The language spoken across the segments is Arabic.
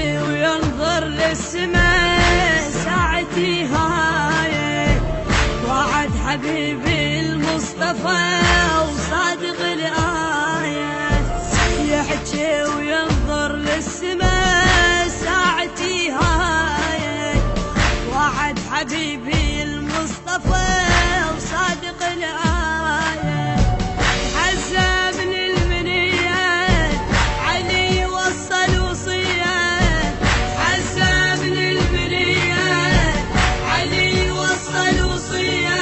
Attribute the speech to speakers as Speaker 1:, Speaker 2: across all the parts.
Speaker 1: يحكي وينظر للسماء ساعتي هاي، وعد حبيبي المصطفى وصادق الآية. يحكي وينظر للسماء ساعتي هاي، وعد حبيبي المصطفى وصادق الآية. حزة من المنية علي وصل وصية، حزة من المنية علي وصل وصية.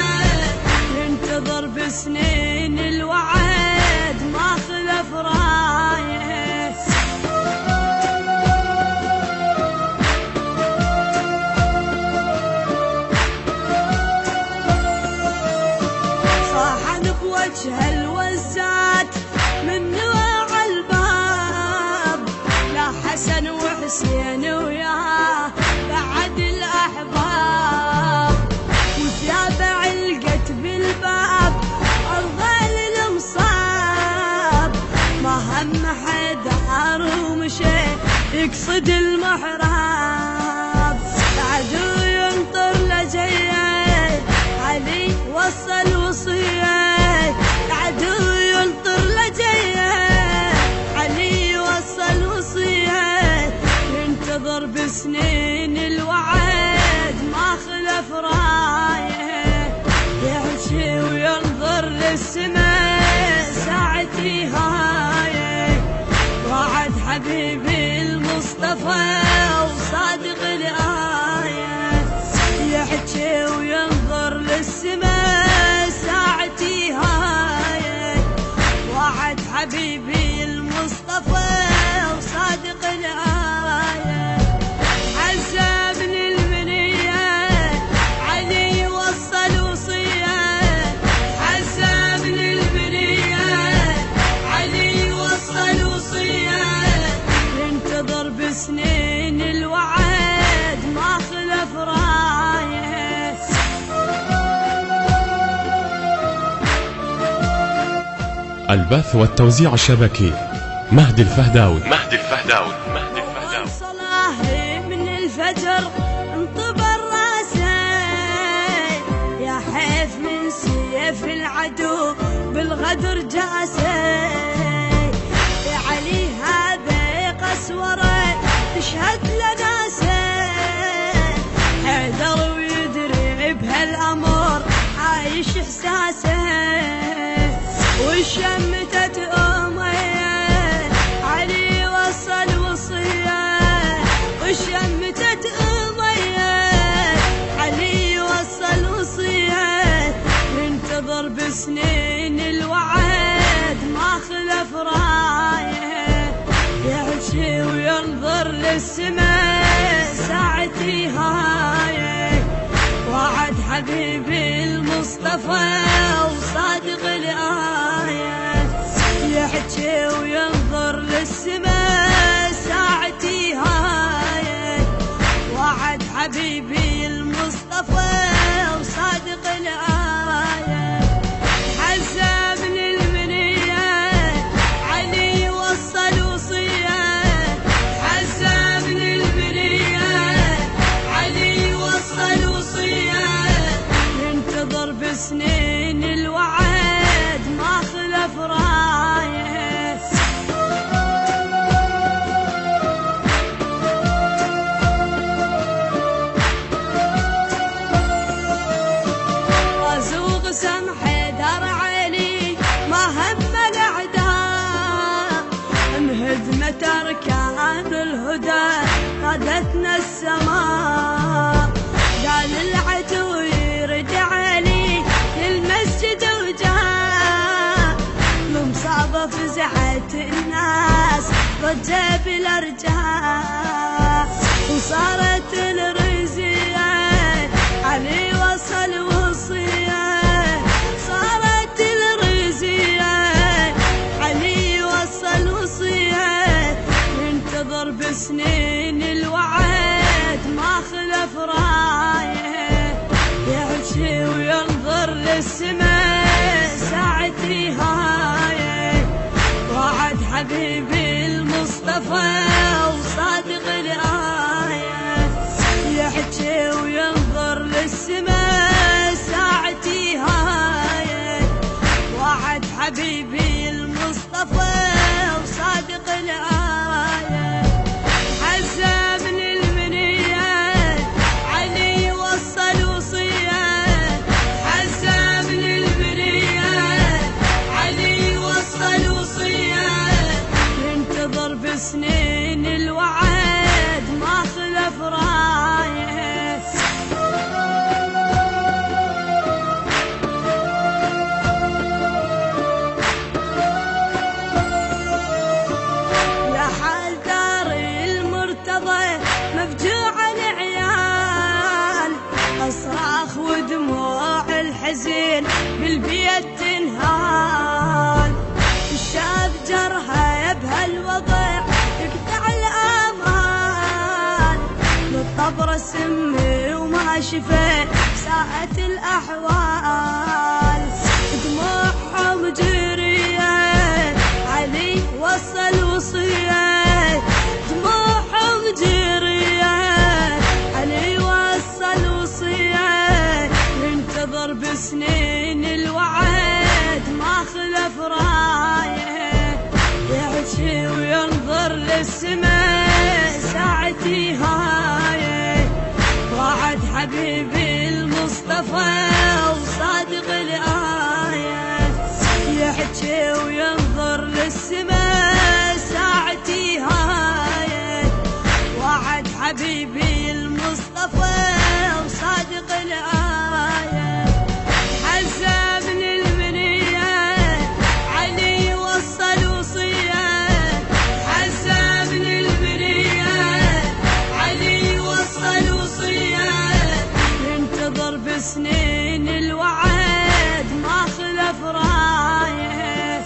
Speaker 1: ينتظر بسنين الوعد ما خلف رايه. صاحن بوجه الوزات من نواع الباب، لا حسن وحسين وياه بعد الأحباب. وثيابه علقت بالباب أرض المصاب، ما هم حد عار ومشي يقصد المحراب. عدو ينطر لجيه علي وصل وصيه، عدو ينطر لجيه علي وصل وصيه. ينتظر بسنين الوعد ما خلف رايه. يمشي وينظر للسماء ساعتي هاي، وعد حبيبي المصطفى وصادق الآية. يحكي وينظر للسماء ساعتي هاي، وعد حبيبي المصطفى وصادق الآية. حزة من المنية علي وصل وصية، حزة من المنية علي وصل وصية. ينتظر بسنين الوعد ما خلف رايه.
Speaker 2: البث والتوزيع الشبكي مهدي الفهداوي.
Speaker 1: صلاة من الفجر انطبر راسه، يا حيف من سيف العدو بالغدر جاسه. يا علي هذا قسوره تشهد لناسه، حيدر ويدري بهالامر عايش احساسه. وشمتت اميه علي وصل وصيه، وشمتت اميه علي وصل وصيه. ينتظر بسنين الوعد ما خلف رايه. يحكي وينظر للسماء ساعتي هاي، وعد حبيبي المصطفى وصادق الآية. يحكي وينظر للسماء ساعتي هاي، وعد حبيبي المصطفى وصادق الآية. حزة من المنية علي وصل وصية، حزة من المنية علي وصل وصية. ينتظر بسنين الوعد ما خلف رايه. رزوق سمح حيدر علي ما هم الأعداء، انهدمت أركان الهدى قادتنا السماء. قال العدو يرد علي للمسجد وجاء، مصابة فزعت الناس ضجة بالأرجاء. وصارت الرزية علي وصل وصية، صارت الرزية علي وصل وصية. ينتظر بسنين الوعد ما خلف رايه. يمشي وينظر للسماء ساعتي هاي، وعد حبيبي المصطفى وصادق الآية. الحزين بالبيت تنهال. الشاب جرحه بهالوضع يقطع الآمال، للطبرة سمي وما شفى ساءت الأحوال. دموعهم جرية علي وصل وصية، دموعهم جرية علي وصل وصية، ينتظر بسنين الوعد ما خلف رايه، يحكي وينظر للسماء ساعتي هاي. وعد حبيبي المصطفى وصادق الآية، يحكي وينظر للسماء ساعتي هاي. وعد حبيبي المصطفى وصادق الآية. حزة من المنية علي وصل وصية، حزة من المنية علي وصل وصية، ينتظر بسنين الوعد ما خلف رايه.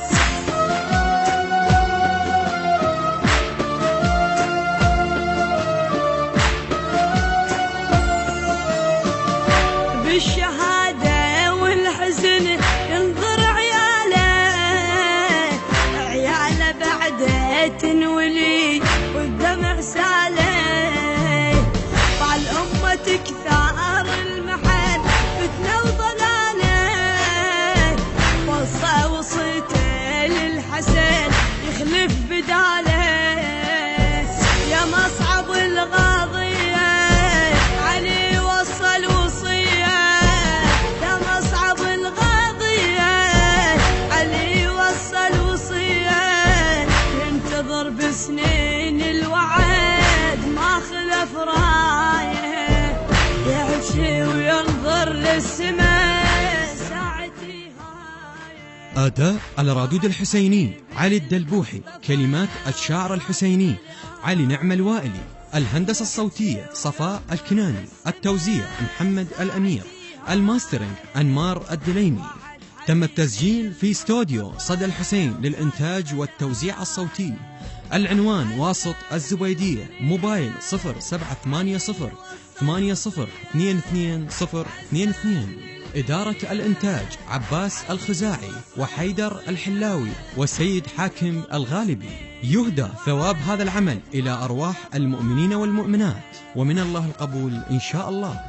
Speaker 1: بالشهادة والحزن ينظر عياله بعده تنولي والدمع ساله. فالأمة تكثار المحن فتنة وضلاله، وصى وصيته للحسن يخلف بداله. يا مصعب الغاضية علي وصل وصية، يا مصعب الغاضية علي وصل وصية، ينتظر بسنين الوعد ما خلف رايه، يحكي وينظر للسماء ساعتي هاي.
Speaker 3: أداء الرادود الحسيني علي الدلبوحي، كلمات الشاعر الحسيني علي نعم الوائلي، الهندسة الصوتية صفاء الكناني، التوزيع محمد الأمير، الماسترينج أنمار الدليمي. تم التسجيل في استوديو صدى الحسين للإنتاج والتوزيع الصوتي. العنوان واسط الزبيدية، موبايل 0780 802222. إدارة الإنتاج عباس الخزاعي وحيدر الحلاوي والسيد حاكم الغالبي. يهدى ثواب هذا العمل إلى أرواح المؤمنين والمؤمنات، ومن الله القبول إن شاء الله.